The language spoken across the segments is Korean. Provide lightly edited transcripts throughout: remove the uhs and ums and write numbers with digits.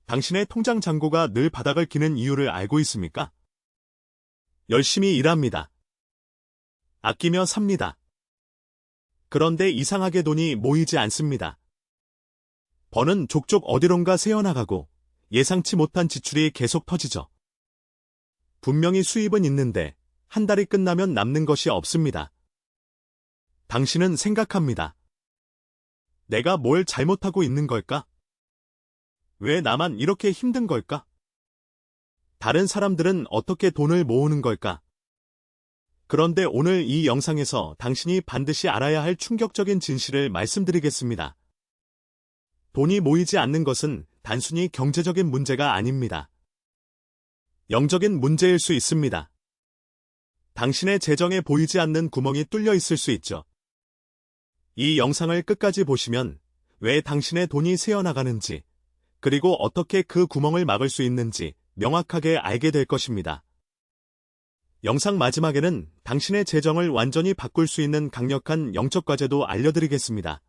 당신의 통장 잔고가 늘 바닥을 기는 이유를 알고 있습니까? 열심히 일합니다. 아끼며 삽니다. 그런데 이상하게 돈이 모이지 않습니다. 버는 족족 어디론가 새어나가고 예상치 못한 지출이 계속 터지죠. 분명히 수입은 있는데 한 달이 끝나면 남는 것이 없습니다. 당신은 생각합니다. 내가 뭘 잘못하고 있는 걸까? 왜 나만 이렇게 힘든 걸까? 다른 사람들은 어떻게 돈을 모으는 걸까? 그런데 오늘 이 영상에서 당신이 반드시 알아야 할 충격적인 진실을 말씀드리겠습니다. 돈이 모이지 않는 것은 단순히 경제적인 문제가 아닙니다. 영적인 문제일 수 있습니다. 당신의 재정에 보이지 않는 구멍이 뚫려 있을 수 있죠. 이 영상을 끝까지 보시면 왜 당신의 돈이 새어나가는지, 그리고 어떻게 그 구멍을 막을 수 있는지 명확하게 알게 될 것입니다. 영상 마지막에는 당신의 재정을 완전히 바꿀 수 있는 강력한 영적 과제도 알려드리겠습니다.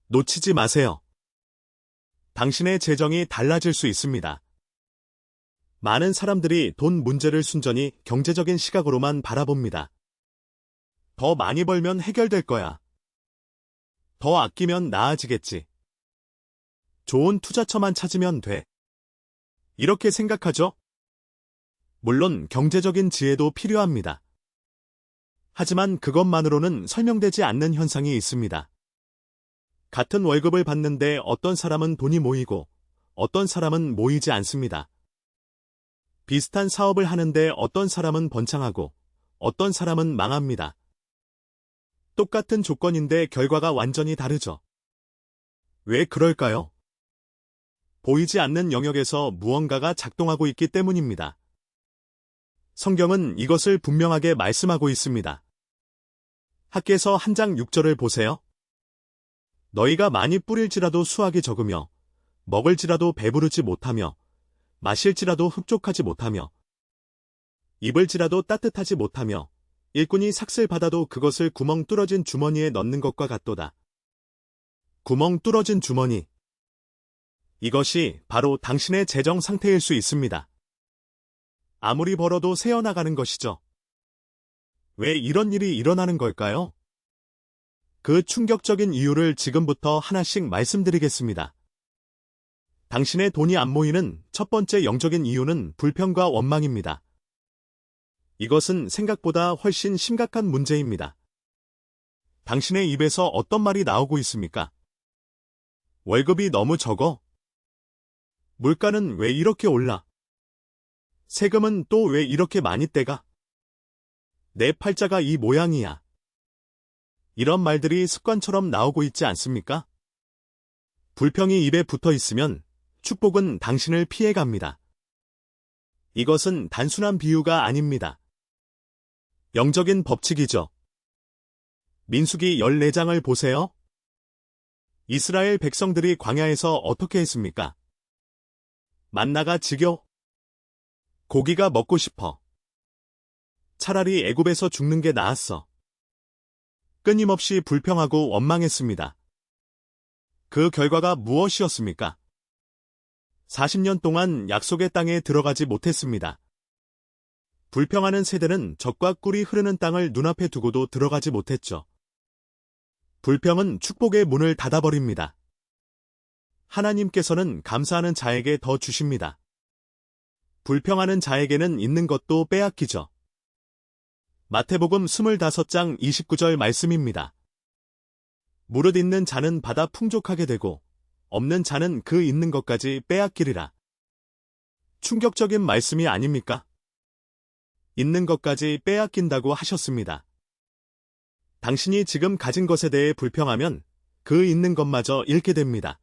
놓치지 마세요. 당신의 재정이 달라질 수 있습니다. 많은 사람들이 돈 문제를 순전히 경제적인 시각으로만 바라봅니다. 더 많이 벌면 해결될 거야. 더 아끼면 나아지겠지. 좋은 투자처만 찾으면 돼. 이렇게 생각하죠? 물론 경제적인 지혜도 필요합니다. 하지만 그것만으로는 설명되지 않는 현상이 있습니다. 같은 월급을 받는데 어떤 사람은 돈이 모이고 어떤 사람은 모이지 않습니다. 비슷한 사업을 하는데 어떤 사람은 번창하고 어떤 사람은 망합니다. 똑같은 조건인데 결과가 완전히 다르죠. 왜 그럴까요? 보이지 않는 영역에서 무언가가 작동하고 있기 때문입니다. 성경은 이것을 분명하게 말씀하고 있습니다. 학개서 1장 6절을 보세요. 너희가 많이 뿌릴지라도 수확이 적으며 먹을지라도 배부르지 못하며 마실지라도 흡족하지 못하며 입을지라도 따뜻하지 못하며 일꾼이 삭슬 받아도 그것을 구멍 뚫어진 주머니에 넣는 것과 같도다. 구멍 뚫어진 주머니. 이것이 바로 당신의 재정 상태일 수 있습니다. 아무리 벌어도 새어나가는 것이죠. 왜 이런 일이 일어나는 걸까요? 그 충격적인 이유를 지금부터 하나씩 말씀드리겠습니다. 당신의 돈이 안 모이는 첫 번째 영적인 이유는 불평과 원망입니다. 이것은 생각보다 훨씬 심각한 문제입니다. 당신의 입에서 어떤 말이 나오고 있습니까? 월급이 너무 적어? 물가는 왜 이렇게 올라? 세금은 또 왜 이렇게 많이 떼가? 내 팔자가 이 모양이야. 이런 말들이 습관처럼 나오고 있지 않습니까? 불평이 입에 붙어 있으면 축복은 당신을 피해갑니다. 이것은 단순한 비유가 아닙니다. 영적인 법칙이죠. 민수기 14장을 보세요. 이스라엘 백성들이 광야에서 어떻게 했습니까? 만나가 지겨? 고기가 먹고 싶어. 차라리 애굽에서 죽는 게 나았어. 끊임없이 불평하고 원망했습니다. 그 결과가 무엇이었습니까? 40년 동안 약속의 땅에 들어가지 못했습니다. 불평하는 세대는 적과 꿀이 흐르는 땅을 눈앞에 두고도 들어가지 못했죠. 불평은 축복의 문을 닫아버립니다. 하나님께서는 감사하는 자에게 더 주십니다. 불평하는 자에게는 있는 것도 빼앗기죠. 마태복음 25장 29절 말씀입니다. 무릇 있는 자는 받아 풍족하게 되고 없는 자는 그 있는 것까지 빼앗기리라. 충격적인 말씀이 아닙니까? 있는 것까지 빼앗긴다고 하셨습니다. 당신이 지금 가진 것에 대해 불평하면 그 있는 것마저 잃게 됩니다.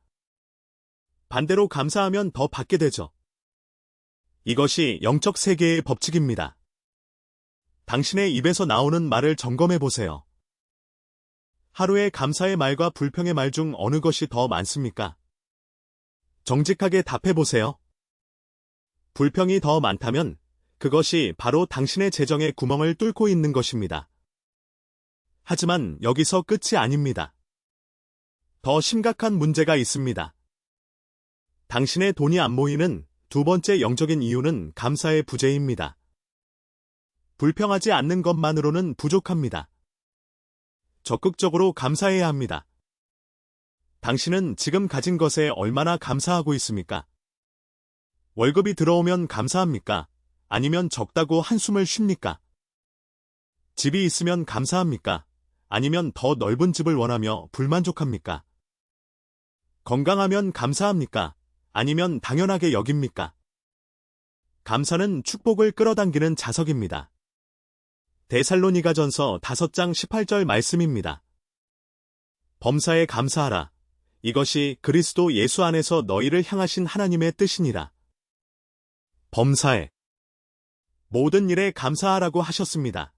반대로 감사하면 더 받게 되죠. 이것이 영적 세계의 법칙입니다. 당신의 입에서 나오는 말을 점검해 보세요. 하루에 감사의 말과 불평의 말 중 어느 것이 더 많습니까? 정직하게 답해 보세요. 불평이 더 많다면 그것이 바로 당신의 재정의 구멍을 뚫고 있는 것입니다. 하지만 여기서 끝이 아닙니다. 더 심각한 문제가 있습니다. 당신의 돈이 안 모이는 두 번째 영적인 이유는 감사의 부재입니다. 불평하지 않는 것만으로는 부족합니다. 적극적으로 감사해야 합니다. 당신은 지금 가진 것에 얼마나 감사하고 있습니까? 월급이 들어오면 감사합니까? 아니면 적다고 한숨을 쉽니까? 집이 있으면 감사합니까? 아니면 더 넓은 집을 원하며 불만족합니까? 건강하면 감사합니까? 아니면 당연하게 여깁니까? 감사는 축복을 끌어당기는 자석입니다. 데살로니가전서 5장 18절 말씀입니다. 범사에 감사하라. 이것이 그리스도 예수 안에서 너희를 향하신 하나님의 뜻이니라. 범사에 모든 일에 감사하라고 하셨습니다.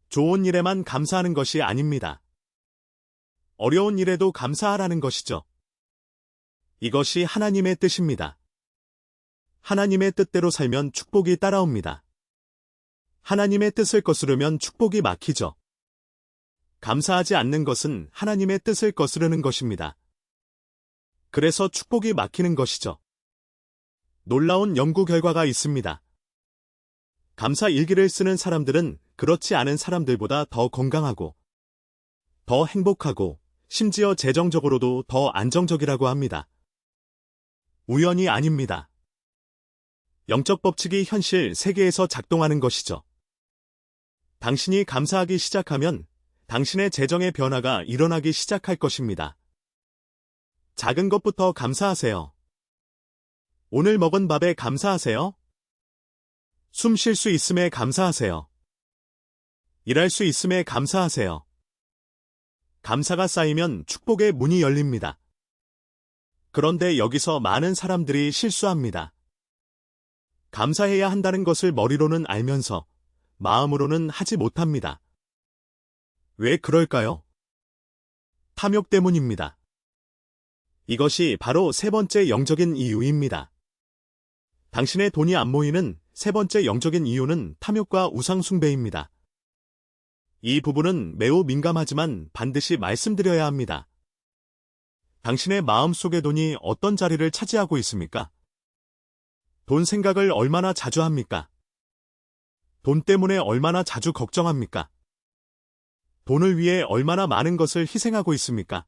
좋은 일에만 감사하는 것이 아닙니다. 어려운 일에도 감사하라는 것이죠. 이것이 하나님의 뜻입니다. 하나님의 뜻대로 살면 축복이 따라옵니다. 하나님의 뜻을 거스르면 축복이 막히죠. 감사하지 않는 것은 하나님의 뜻을 거스르는 것입니다. 그래서 축복이 막히는 것이죠. 놀라운 연구 결과가 있습니다. 감사 일기를 쓰는 사람들은 그렇지 않은 사람들보다 더 건강하고, 더 행복하고, 심지어 재정적으로도 더 안정적이라고 합니다. 우연이 아닙니다. 영적 법칙이 현실 세계에서 작동하는 것이죠. 당신이 감사하기 시작하면 당신의 재정의 변화가 일어나기 시작할 것입니다. 작은 것부터 감사하세요. 오늘 먹은 밥에 감사하세요. 숨 쉴 수 있음에 감사하세요. 일할 수 있음에 감사하세요. 감사가 쌓이면 축복의 문이 열립니다. 그런데 여기서 많은 사람들이 실수합니다. 감사해야 한다는 것을 머리로는 알면서 마음으로는 하지 못합니다. 왜 그럴까요? 탐욕 때문입니다. 이것이 바로 세 번째 영적인 이유입니다. 당신의 돈이 안 모이는 세 번째 영적인 이유는 탐욕과 우상숭배입니다. 이 부분은 매우 민감하지만 반드시 말씀드려야 합니다. 당신의 마음속의 돈이 어떤 자리를 차지하고 있습니까? 돈 생각을 얼마나 자주 합니까? 돈 때문에 얼마나 자주 걱정합니까? 돈을 위해 얼마나 많은 것을 희생하고 있습니까?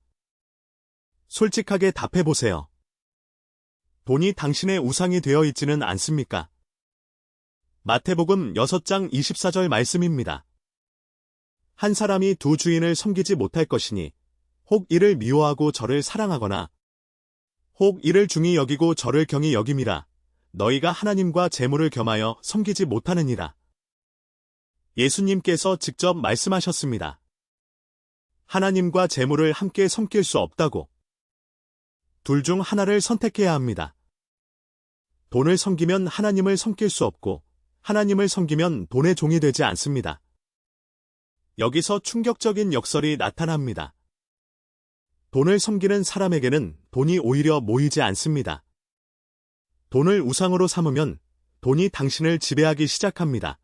솔직하게 답해보세요. 돈이 당신의 우상이 되어 있지는 않습니까? 마태복음 6장 24절 말씀입니다. 한 사람이 두 주인을 섬기지 못할 것이니 혹 이를 미워하고 저를 사랑하거나 혹 이를 중히 여기고 저를 경히 여김이라. 너희가 하나님과 재물을 겸하여 섬기지 못하느니라. 예수님께서 직접 말씀하셨습니다. 하나님과 재물을 함께 섬길 수 없다고. 둘 중 하나를 선택해야 합니다. 돈을 섬기면 하나님을 섬길 수 없고 하나님을 섬기면 돈의 종이 되지 않습니다. 여기서 충격적인 역설이 나타납니다. 돈을 섬기는 사람에게는 돈이 오히려 모이지 않습니다. 돈을 우상으로 삼으면 돈이 당신을 지배하기 시작합니다.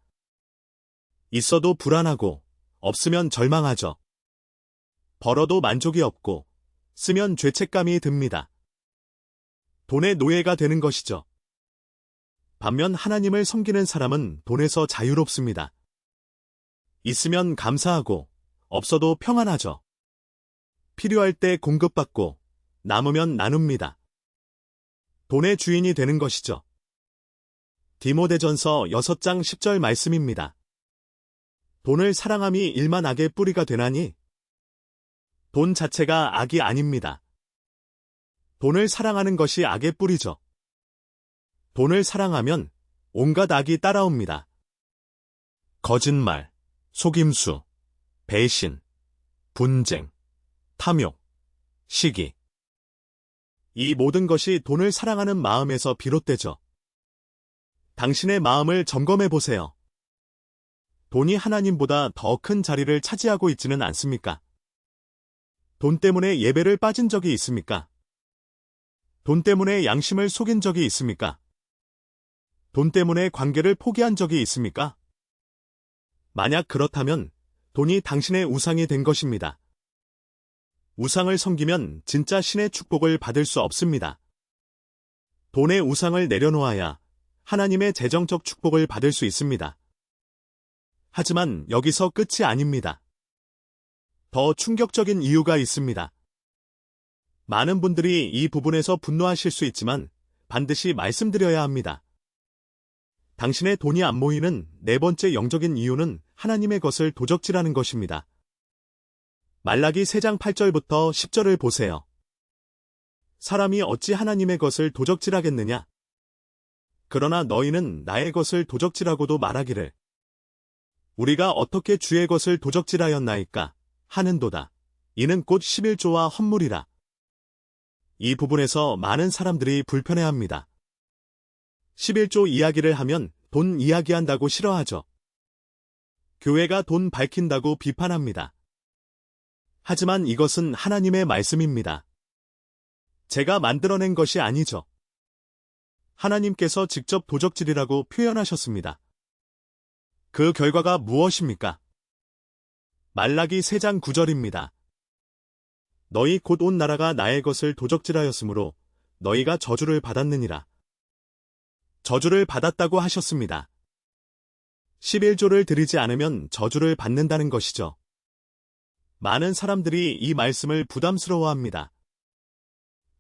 있어도 불안하고 없으면 절망하죠. 벌어도 만족이 없고 쓰면 죄책감이 듭니다. 돈의 노예가 되는 것이죠. 반면 하나님을 섬기는 사람은 돈에서 자유롭습니다. 있으면 감사하고 없어도 평안하죠. 필요할 때 공급받고 남으면 나눕니다. 돈의 주인이 되는 것이죠. 디모데전서 6장 10절 말씀입니다. 돈을 사랑함이 일만 악의 뿌리가 되나니? 돈 자체가 악이 아닙니다. 돈을 사랑하는 것이 악의 뿌리죠. 돈을 사랑하면 온갖 악이 따라옵니다. 거짓말, 속임수, 배신, 분쟁, 탐욕, 시기. 이 모든 것이 돈을 사랑하는 마음에서 비롯되죠. 당신의 마음을 점검해 보세요. 돈이 하나님보다 더 큰 자리를 차지하고 있지는 않습니까? 돈 때문에 예배를 빠진 적이 있습니까? 돈 때문에 양심을 속인 적이 있습니까? 돈 때문에 관계를 포기한 적이 있습니까? 만약 그렇다면 돈이 당신의 우상이 된 것입니다. 우상을 섬기면 진짜 신의 축복을 받을 수 없습니다. 돈의 우상을 내려놓아야 하나님의 재정적 축복을 받을 수 있습니다. 하지만 여기서 끝이 아닙니다. 더 충격적인 이유가 있습니다. 많은 분들이 이 부분에서 분노하실 수 있지만 반드시 말씀드려야 합니다. 당신의 돈이 안 모이는 네 번째 영적인 이유는 하나님의 것을 도적질하는 것입니다. 말라기 3장 8절부터 10절을 보세요. 사람이 어찌 하나님의 것을 도적질하겠느냐? 그러나 너희는 나의 것을 도적질하고도 말하기를 우리가 어떻게 주의 것을 도적질하였나이까 하는도다. 이는 곧 11조와 헌물이라. 이 부분에서 많은 사람들이 불편해합니다. 11조 이야기를 하면 돈 이야기한다고 싫어하죠. 교회가 돈 밝힌다고 비판합니다. 하지만 이것은 하나님의 말씀입니다. 제가 만들어낸 것이 아니죠. 하나님께서 직접 도적질이라고 표현하셨습니다. 그 결과가 무엇입니까? 말라기 3장 9절입니다. 너희 곧 온 나라가 나의 것을 도적질하였으므로 너희가 저주를 받았느니라. 저주를 받았다고 하셨습니다. 11조를 드리지 않으면 저주를 받는다는 것이죠. 많은 사람들이 이 말씀을 부담스러워합니다.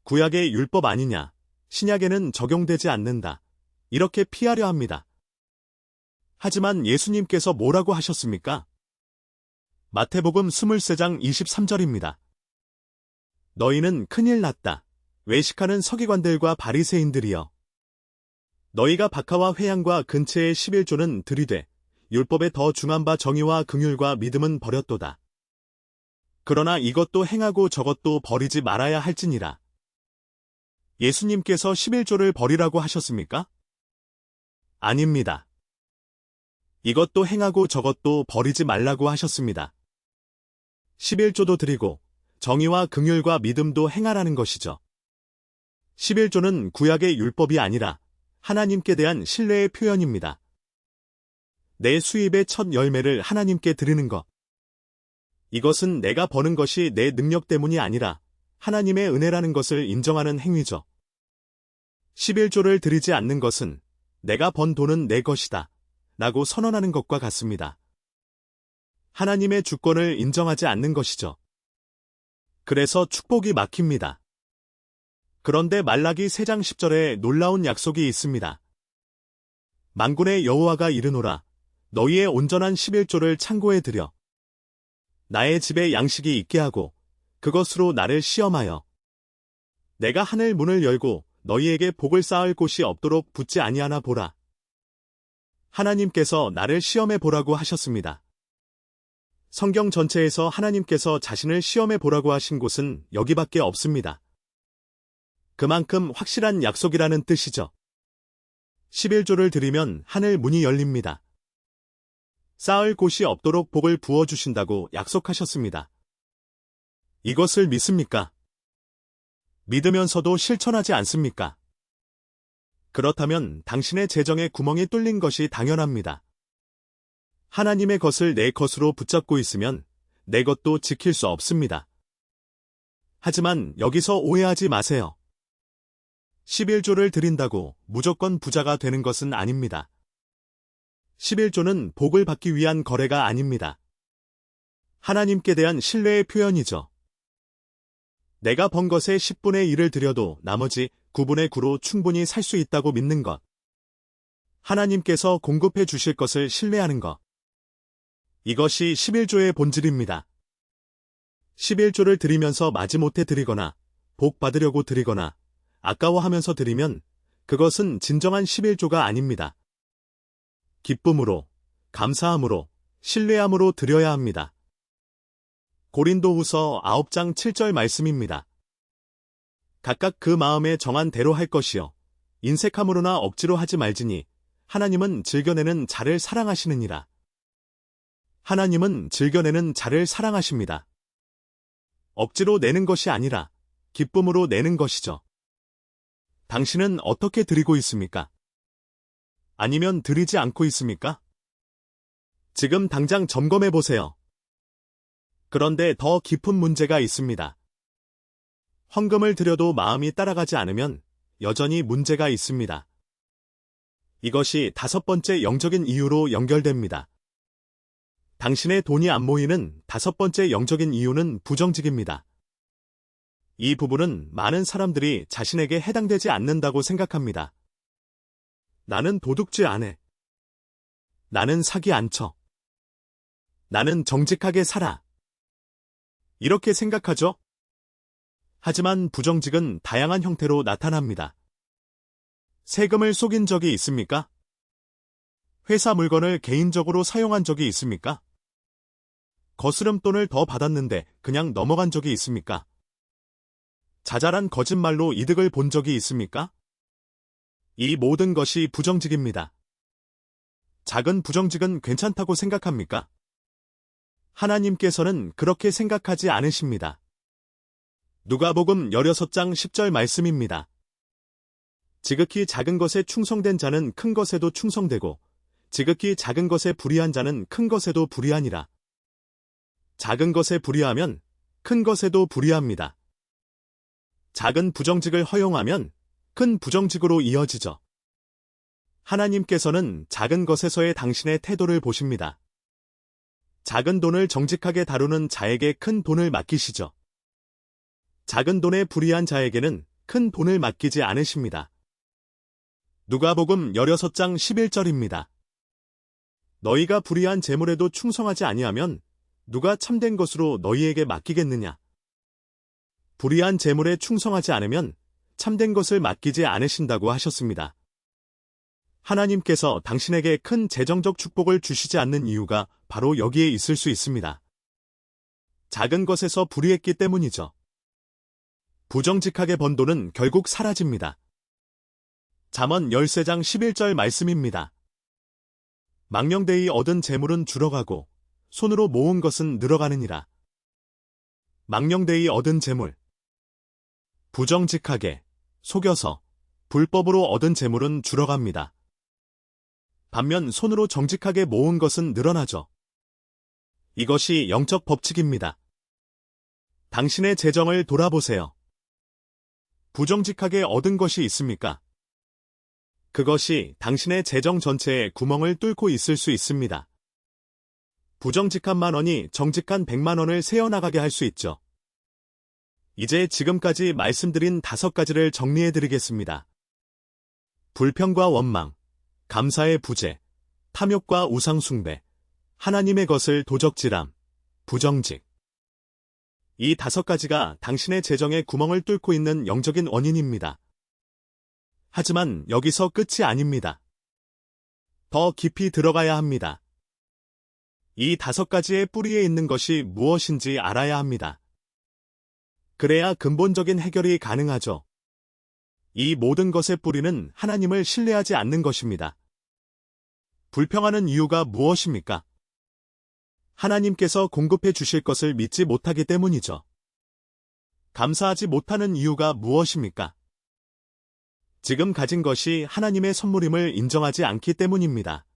구약의 율법 아니냐, 신약에는 적용되지 않는다. 이렇게 피하려 합니다. 하지만 예수님께서 뭐라고 하셨습니까? 마태복음 23장 23절입니다. 너희는 큰일 났다. 외식하는 서기관들과 바리새인들이여. 너희가 박하와 회양과 근처의 11조는 들이되 율법에 더 중한 바 정의와 긍휼과 믿음은 버렸도다. 그러나 이것도 행하고 저것도 버리지 말아야 할지니라. 예수님께서 11조를 버리라고 하셨습니까? 아닙니다. 이것도 행하고 저것도 버리지 말라고 하셨습니다. 11조도 드리고 정의와 긍휼과 믿음도 행하라는 것이죠. 11조는 구약의 율법이 아니라 하나님께 대한 신뢰의 표현입니다. 내 수입의 첫 열매를 하나님께 드리는 것. 이것은 내가 버는 것이 내 능력 때문이 아니라 하나님의 은혜라는 것을 인정하는 행위죠. 11조를 드리지 않는 것은 내가 번 돈은 내 것이다 라고 선언하는 것과 같습니다. 하나님의 주권을 인정하지 않는 것이죠. 그래서 축복이 막힙니다. 그런데 말라기 3장 10절에 놀라운 약속이 있습니다. 만군의 여호와가 이르노라. 너희의 온전한 11조를 창고에 들여 나의 집에 양식이 있게 하고 그것으로 나를 시험하여 내가 하늘 문을 열고 너희에게 복을 쌓을 곳이 없도록 붙지 아니하나 보라. 하나님께서 나를 시험해 보라고 하셨습니다. 성경 전체에서 하나님께서 자신을 시험해 보라고 하신 곳은 여기밖에 없습니다. 그만큼 확실한 약속이라는 뜻이죠. 11조를 드리면 하늘 문이 열립니다. 쌓을 곳이 없도록 복을 부어주신다고 약속하셨습니다. 이것을 믿습니까? 믿으면서도 실천하지 않습니까? 그렇다면 당신의 재정에 구멍이 뚫린 것이 당연합니다. 하나님의 것을 내 것으로 붙잡고 있으면 내 것도 지킬 수 없습니다. 하지만 여기서 오해하지 마세요. 11조를 드린다고 무조건 부자가 되는 것은 아닙니다. 11조는 복을 받기 위한 거래가 아닙니다. 하나님께 대한 신뢰의 표현이죠. 내가 번 것의 10분의 1을 드려도 나머지 9분의 9로 충분히 살 수 있다고 믿는 것. 하나님께서 공급해 주실 것을 신뢰하는 것. 이것이 11조의 본질입니다. 11조를 드리면서 마지못해 드리거나 복 받으려고 드리거나 아까워하면서 드리면 그것은 진정한 11조가 아닙니다. 기쁨으로, 감사함으로, 신뢰함으로 드려야 합니다. 고린도후서 9장 7절 말씀입니다. 각각 그 마음에 정한 대로 할 것이요 인색함으로나 억지로 하지 말지니 하나님은 즐겨내는 자를 사랑하시느니라. 하나님은 즐겨내는 자를 사랑하십니다. 억지로 내는 것이 아니라 기쁨으로 내는 것이죠. 당신은 어떻게 드리고 있습니까? 아니면 드리지 않고 있습니까? 지금 당장 점검해 보세요. 그런데 더 깊은 문제가 있습니다. 헌금을 드려도 마음이 따라가지 않으면 여전히 문제가 있습니다. 이것이 5번째 영적인 이유로 연결됩니다. 당신의 돈이 안 모이는 5번째 영적인 이유는 부정직입니다. 이 부분은 많은 사람들이 자신에게 해당되지 않는다고 생각합니다. 나는 도둑질 안 해. 나는 사기 안 쳐. 나는 정직하게 살아. 이렇게 생각하죠? 하지만 부정직은 다양한 형태로 나타납니다. 세금을 속인 적이 있습니까? 회사 물건을 개인적으로 사용한 적이 있습니까? 거스름돈을 더 받았는데 그냥 넘어간 적이 있습니까? 자잘한 거짓말로 이득을 본 적이 있습니까? 이 모든 것이 부정직입니다. 작은 부정직은 괜찮다고 생각합니까? 하나님께서는 그렇게 생각하지 않으십니다. 누가복음 16장 10절 말씀입니다. 지극히 작은 것에 충성된 자는 큰 것에도 충성되고 지극히 작은 것에 불의한 자는 큰 것에도 불의하니라. 작은 것에 불의하면 큰 것에도 불의합니다. 작은 부정직을 허용하면 큰 부정직으로 이어지죠. 하나님께서는 작은 것에서의 당신의 태도를 보십니다. 작은 돈을 정직하게 다루는 자에게 큰 돈을 맡기시죠. 작은 돈에 불의한 자에게는 큰 돈을 맡기지 않으십니다. 누가복음 16장 11절입니다. 너희가 불의한 재물에도 충성하지 아니하면 누가 참된 것으로 너희에게 맡기겠느냐? 불의한 재물에 충성하지 않으면 참된 것을 맡기지 않으신다고 하셨습니다. 하나님께서 당신에게 큰 재정적 축복을 주시지 않는 이유가 바로 여기에 있을 수 있습니다. 작은 것에서 불의했기 때문이죠. 부정직하게 번 돈은 결국 사라집니다. 잠언 13장 11절 말씀입니다. 망령되이 얻은 재물은 줄어가고 손으로 모은 것은 늘어가느니라. 망령되이 얻은 재물. 부정직하게, 속여서, 불법으로 얻은 재물은 줄어갑니다. 반면 손으로 정직하게 모은 것은 늘어나죠. 이것이 영적 법칙입니다. 당신의 재정을 돌아보세요. 부정직하게 얻은 것이 있습니까? 그것이 당신의 재정 전체에 구멍을 뚫고 있을 수 있습니다. 부정직한 10,000원이 정직한 100,000원을 세어나가게 할 수 있죠. 이제 지금까지 말씀드린 5가지를 정리해드리겠습니다. 불평과 원망, 감사의 부재, 탐욕과 우상숭배, 하나님의 것을 도적질함, 부정직. 이 5가지가 당신의 재정에 구멍을 뚫고 있는 영적인 원인입니다. 하지만 여기서 끝이 아닙니다. 더 깊이 들어가야 합니다. 이 5가지의 뿌리에 있는 것이 무엇인지 알아야 합니다. 그래야 근본적인 해결이 가능하죠. 이 모든 것의 뿌리는 하나님을 신뢰하지 않는 것입니다. 불평하는 이유가 무엇입니까? 하나님께서 공급해 주실 것을 믿지 못하기 때문이죠. 감사하지 못하는 이유가 무엇입니까? 지금 가진 것이 하나님의 선물임을 인정하지 않기 때문입니다.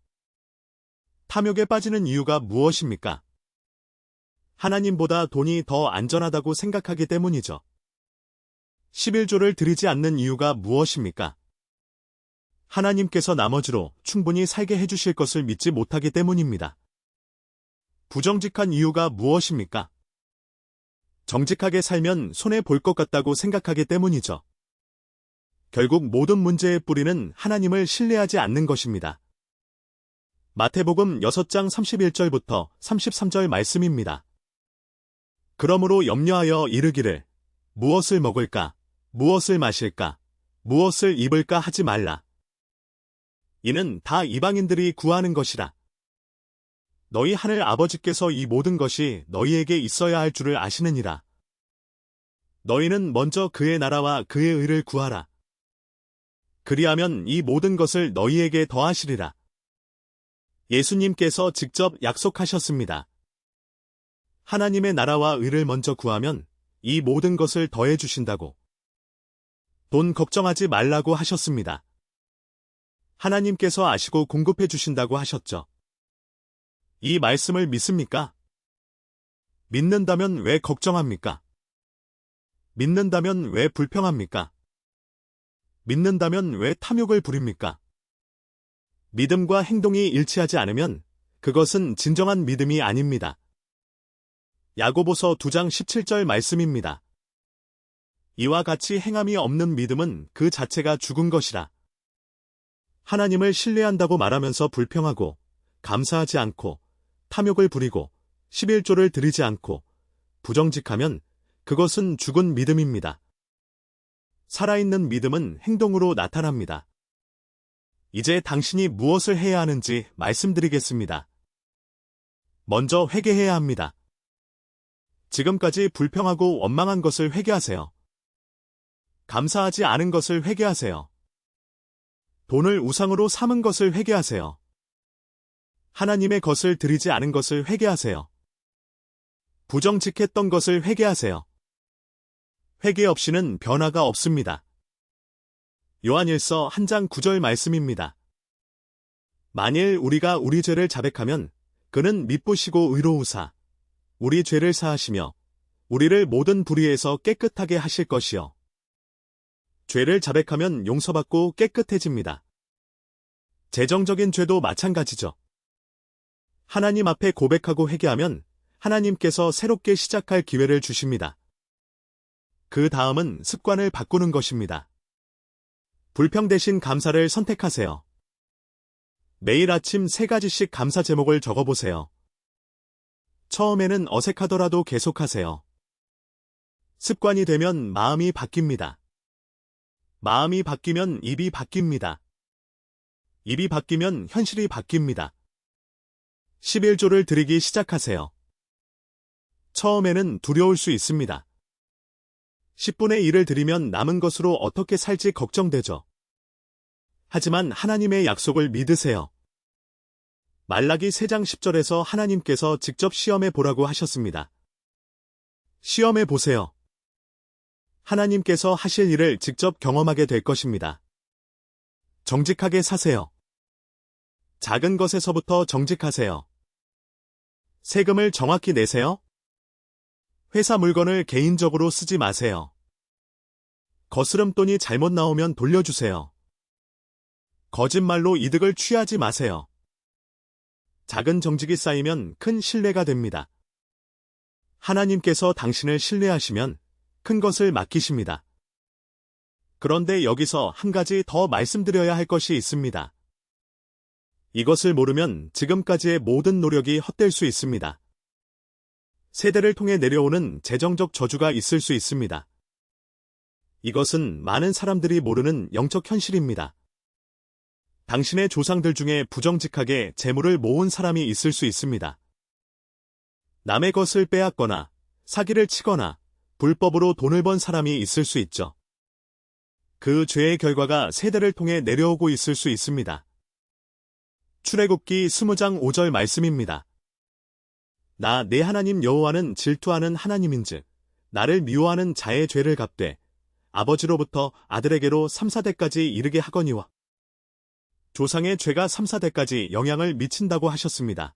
탐욕에 빠지는 이유가 무엇입니까? 하나님보다 돈이 더 안전하다고 생각하기 때문이죠. 11조를 드리지 않는 이유가 무엇입니까? 하나님께서 나머지로 충분히 살게 해주실 것을 믿지 못하기 때문입니다. 부정직한 이유가 무엇입니까? 정직하게 살면 손해볼 것 같다고 생각하기 때문이죠. 결국 모든 문제의 뿌리는 하나님을 신뢰하지 않는 것입니다. 마태복음 6장 31절부터 33절 말씀입니다. 그러므로 염려하여 이르기를 무엇을 먹을까, 무엇을 마실까, 무엇을 입을까 하지 말라. 이는 다 이방인들이 구하는 것이라. 너희 하늘 아버지께서 이 모든 것이 너희에게 있어야 할 줄을 아시느니라. 너희는 먼저 그의 나라와 그의 의를 구하라. 그리하면 이 모든 것을 너희에게 더하시리라. 예수님께서 직접 약속하셨습니다. 하나님의 나라와 의를 먼저 구하면 이 모든 것을 더해 주신다고. 돈 걱정하지 말라고 하셨습니다. 하나님께서 아시고 공급해 주신다고 하셨죠. 이 말씀을 믿습니까? 믿는다면 왜 걱정합니까? 믿는다면 왜 불평합니까? 믿는다면 왜 탐욕을 부립니까? 믿음과 행동이 일치하지 않으면 그것은 진정한 믿음이 아닙니다. 야고보서 2장 17절 말씀입니다. 이와 같이 행함이 없는 믿음은 그 자체가 죽은 것이라. 하나님을 신뢰한다고 말하면서 불평하고 감사하지 않고 탐욕을 부리고 11조를 드리지 않고 부정직하면 그것은 죽은 믿음입니다. 살아있는 믿음은 행동으로 나타납니다. 이제 당신이 무엇을 해야 하는지 말씀드리겠습니다. 먼저 회개해야 합니다. 지금까지 불평하고 원망한 것을 회개하세요. 감사하지 않은 것을 회개하세요. 돈을 우상으로 삼은 것을 회개하세요. 하나님의 것을 드리지 않은 것을 회개하세요. 부정직했던 것을 회개하세요. 회개 없이는 변화가 없습니다. 요한일서 1장 9절 말씀입니다. 만일 우리가 우리 죄를 자백하면 그는 미쁘시고 의로우사 우리 죄를 사하시며 우리를 모든 불의에서 깨끗하게 하실 것이요. 죄를 자백하면 용서받고 깨끗해집니다. 재정적인 죄도 마찬가지죠. 하나님 앞에 고백하고 회개하면 하나님께서 새롭게 시작할 기회를 주십니다. 그 다음은 습관을 바꾸는 것입니다. 불평 대신 감사를 선택하세요. 매일 아침 3가지씩 감사 제목을 적어보세요. 처음에는 어색하더라도 계속하세요. 습관이 되면 마음이 바뀝니다. 마음이 바뀌면 입이 바뀝니다. 입이 바뀌면 현실이 바뀝니다. 11조를 드리기 시작하세요. 처음에는 두려울 수 있습니다. 10분의 1을 드리면 남은 것으로 어떻게 살지 걱정되죠. 하지만 하나님의 약속을 믿으세요. 말라기 3장 10절에서 하나님께서 직접 시험해 보라고 하셨습니다. 시험해 보세요. 하나님께서 하실 일을 직접 경험하게 될 것입니다. 정직하게 사세요. 작은 것에서부터 정직하세요. 세금을 정확히 내세요. 회사 물건을 개인적으로 쓰지 마세요. 거스름돈이 잘못 나오면 돌려주세요. 거짓말로 이득을 취하지 마세요. 작은 정직이 쌓이면 큰 신뢰가 됩니다. 하나님께서 당신을 신뢰하시면 큰 것을 맡기십니다. 그런데 여기서 한 가지 더 말씀드려야 할 것이 있습니다. 이것을 모르면 지금까지의 모든 노력이 헛될 수 있습니다. 세대를 통해 내려오는 재정적 저주가 있을 수 있습니다. 이것은 많은 사람들이 모르는 영적 현실입니다. 당신의 조상들 중에 부정직하게 재물을 모은 사람이 있을 수 있습니다. 남의 것을 빼앗거나 사기를 치거나 불법으로 돈을 번 사람이 있을 수 있죠. 그 죄의 결과가 세대를 통해 내려오고 있을 수 있습니다. 출애굽기 20장 5절 말씀입니다. 나 내 하나님 여호와는 질투하는 하나님인즉 나를 미워하는 자의 죄를 갚되 아버지로부터 아들에게로 3, 4대까지 이르게 하거니와 조상의 죄가 3, 4대까지 영향을 미친다고 하셨습니다.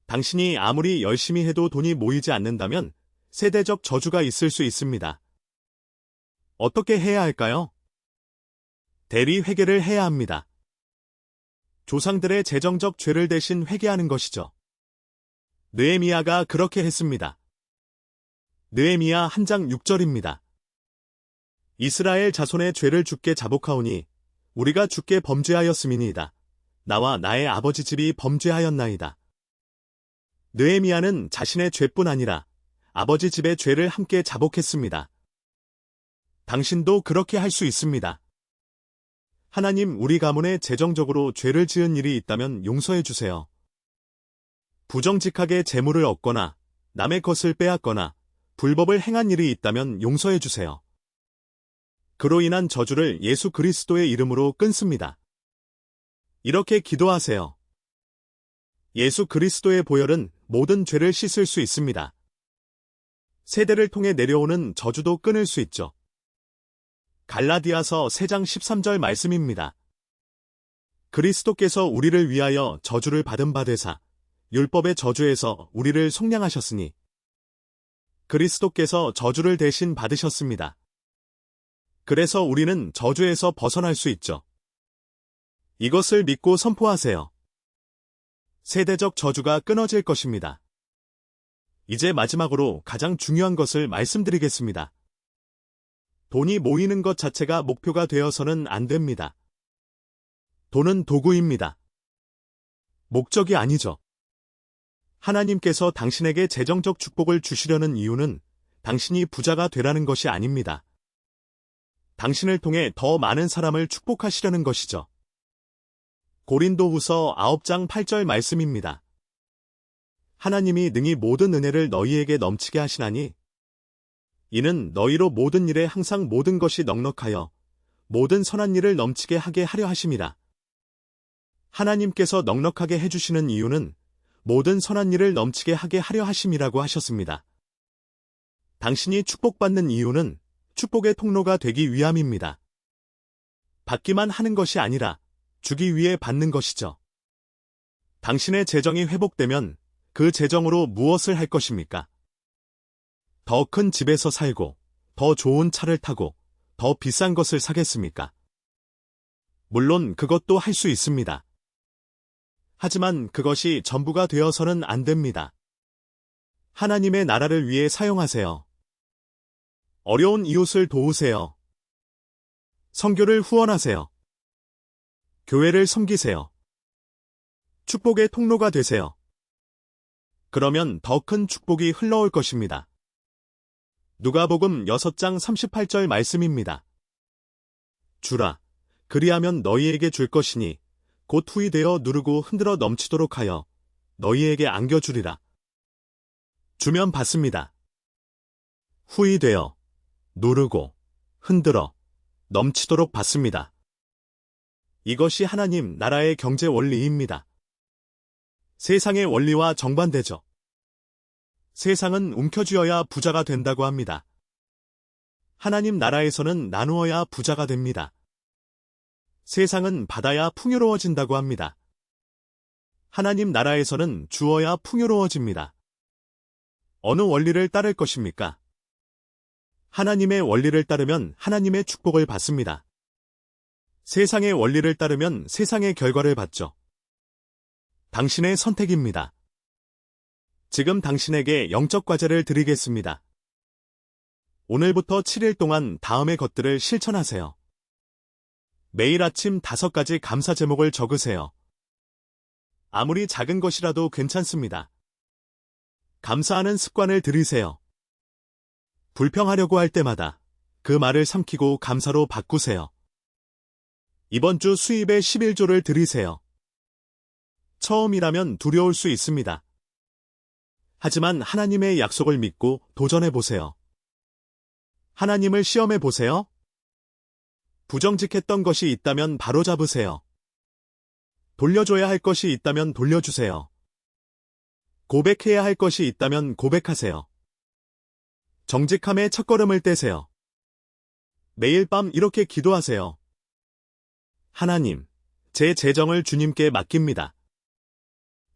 당신이 아무리 열심히 해도 돈이 모이지 않는다면 세대적 저주가 있을 수 있습니다. 어떻게 해야 할까요? 대리 회개를 해야 합니다. 조상들의 재정적 죄를 대신 회개하는 것이죠. 느헤미야가 그렇게 했습니다. 느헤미야 1장 6절입니다. 이스라엘 자손의 죄를 주께 자복하오니 우리가 주께 범죄하였음이니이다. 나와 나의 아버지 집이 범죄하였나이다. 느헤미야는 자신의 죄뿐 아니라 아버지 집의 죄를 함께 자복했습니다. 당신도 그렇게 할 수 있습니다. 하나님, 우리 가문에 재정적으로 죄를 지은 일이 있다면 용서해 주세요. 부정직하게 재물을 얻거나 남의 것을 빼앗거나 불법을 행한 일이 있다면 용서해 주세요. 그로 인한 저주를 예수 그리스도의 이름으로 끊습니다. 이렇게 기도하세요. 예수 그리스도의 보혈은 모든 죄를 씻을 수 있습니다. 세대를 통해 내려오는 저주도 끊을 수 있죠. 갈라디아서 3장 13절 말씀입니다. 그리스도께서 우리를 위하여 저주를 받은 바 되사 율법의 저주에서 우리를 속량하셨으니 그리스도께서 저주를 대신 받으셨습니다. 그래서 우리는 저주에서 벗어날 수 있죠. 이것을 믿고 선포하세요. 세대적 저주가 끊어질 것입니다. 이제 마지막으로 가장 중요한 것을 말씀드리겠습니다. 돈이 모이는 것 자체가 목표가 되어서는 안 됩니다. 돈은 도구입니다. 목적이 아니죠. 하나님께서 당신에게 재정적 축복을 주시려는 이유는 당신이 부자가 되라는 것이 아닙니다. 당신을 통해 더 많은 사람을 축복하시려는 것이죠. 고린도후서 9장 8절 말씀입니다. 하나님이 능히 모든 은혜를 너희에게 넘치게 하시나니 이는 너희로 모든 일에 항상 모든 것이 넉넉하여 모든 선한 일을 넘치게 하게 하려 하심이라. 하나님께서 넉넉하게 해주시는 이유는 모든 선한 일을 넘치게 하게 하려 하심이라고 하셨습니다. 당신이 축복받는 이유는 축복의 통로가 되기 위함입니다. 받기만 하는 것이 아니라 주기 위해 받는 것이죠. 당신의 재정이 회복되면 그 재정으로 무엇을 할 것입니까? 더 큰 집에서 살고, 더 좋은 차를 타고, 더 비싼 것을 사겠습니까? 물론 그것도 할 수 있습니다. 하지만 그것이 전부가 되어서는 안 됩니다. 하나님의 나라를 위해 사용하세요. 어려운 이웃을 도우세요. 선교를 후원하세요. 교회를 섬기세요. 축복의 통로가 되세요. 그러면 더 큰 축복이 흘러올 것입니다. 누가복음 6장 38절 말씀입니다. 주라, 그리하면 너희에게 줄 것이니 곧 후히 되어 누르고 흔들어 넘치도록 하여 너희에게 안겨주리라. 주면 받습니다. 후히 되어 누르고 흔들어 넘치도록 받습니다. 이것이 하나님 나라의 경제 원리입니다. 세상의 원리와 정반대죠. 세상은 움켜쥐어야 부자가 된다고 합니다. 하나님 나라에서는 나누어야 부자가 됩니다. 세상은 받아야 풍요로워진다고 합니다. 하나님 나라에서는 주어야 풍요로워집니다. 어느 원리를 따를 것입니까? 하나님의 원리를 따르면 하나님의 축복을 받습니다. 세상의 원리를 따르면 세상의 결과를 받죠. 당신의 선택입니다. 지금 당신에게 영적 과제를 드리겠습니다. 오늘부터 7일 동안 다음의 것들을 실천하세요. 매일 아침 5가지 감사 제목을 적으세요. 아무리 작은 것이라도 괜찮습니다. 감사하는 습관을 들이세요. 불평하려고 할 때마다 그 말을 삼키고 감사로 바꾸세요. 이번 주 수입의 11조를 드리세요. 처음이라면 두려울 수 있습니다. 하지만 하나님의 약속을 믿고 도전해보세요. 하나님을 시험해보세요. 부정직했던 것이 있다면 바로잡으세요. 돌려줘야 할 것이 있다면 돌려주세요. 고백해야 할 것이 있다면 고백하세요. 정직함의 첫걸음을 떼세요. 매일 밤 이렇게 기도하세요. 하나님, 제 재정을 주님께 맡깁니다.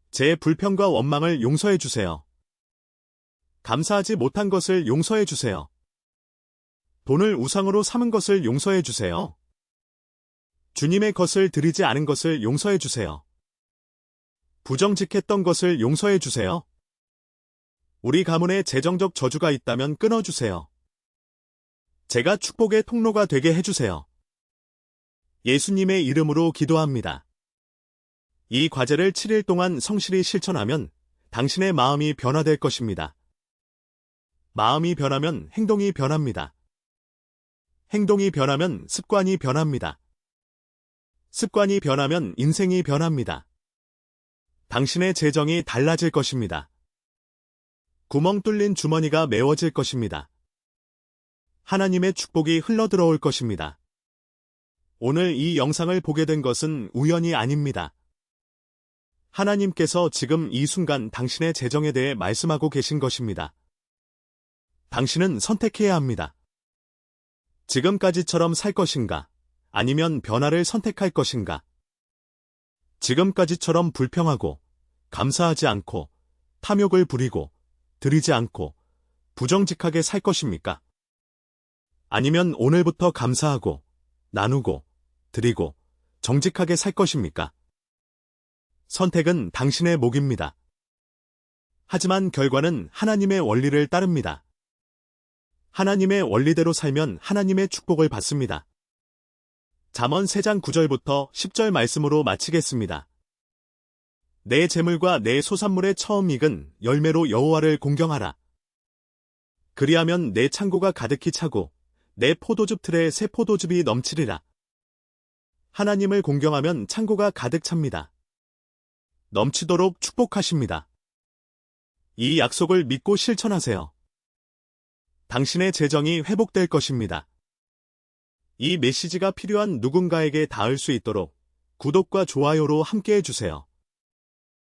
제 불평과 원망을 용서해 주세요. 감사하지 못한 것을 용서해 주세요. 돈을 우상으로 삼은 것을 용서해 주세요. 주님의 것을 드리지 않은 것을 용서해 주세요. 부정직했던 것을 용서해 주세요. 우리 가문에 재정적 저주가 있다면 끊어주세요. 제가 축복의 통로가 되게 해주세요. 예수님의 이름으로 기도합니다. 이 과제를 7일 동안 성실히 실천하면 당신의 마음이 변화될 것입니다. 마음이 변하면 행동이 변합니다. 행동이 변하면 습관이 변합니다. 습관이 변하면 인생이 변합니다. 당신의 재정이 달라질 것입니다. 구멍 뚫린 주머니가 메워질 것입니다. 하나님의 축복이 흘러들어올 것입니다. 오늘 이 영상을 보게 된 것은 우연이 아닙니다. 하나님께서 지금 이 순간 당신의 재정에 대해 말씀하고 계신 것입니다. 당신은 선택해야 합니다. 지금까지처럼 살 것인가, 아니면 변화를 선택할 것인가? 지금까지처럼 불평하고, 감사하지 않고, 탐욕을 부리고, 드리지 않고, 부정직하게 살 것입니까? 아니면 오늘부터 감사하고, 나누고, 드리고, 정직하게 살 것입니까? 선택은 당신의 몫입니다. 하지만 결과는 하나님의 원리를 따릅니다. 하나님의 원리대로 살면 하나님의 축복을 받습니다. 잠언 3장 9절부터 10절 말씀으로 마치겠습니다. 내 재물과 내 소산물의 처음 익은 열매로 여호와를 공경하라. 그리하면 내 창고가 가득히 차고 내 포도즙 틀에 새 포도즙이 넘치리라. 하나님을 공경하면 창고가 가득 찹니다. 넘치도록 축복하십니다. 이 약속을 믿고 실천하세요. 당신의 재정이 회복될 것입니다. 이 메시지가 필요한 누군가에게 닿을 수 있도록 구독과 좋아요로 함께해 주세요.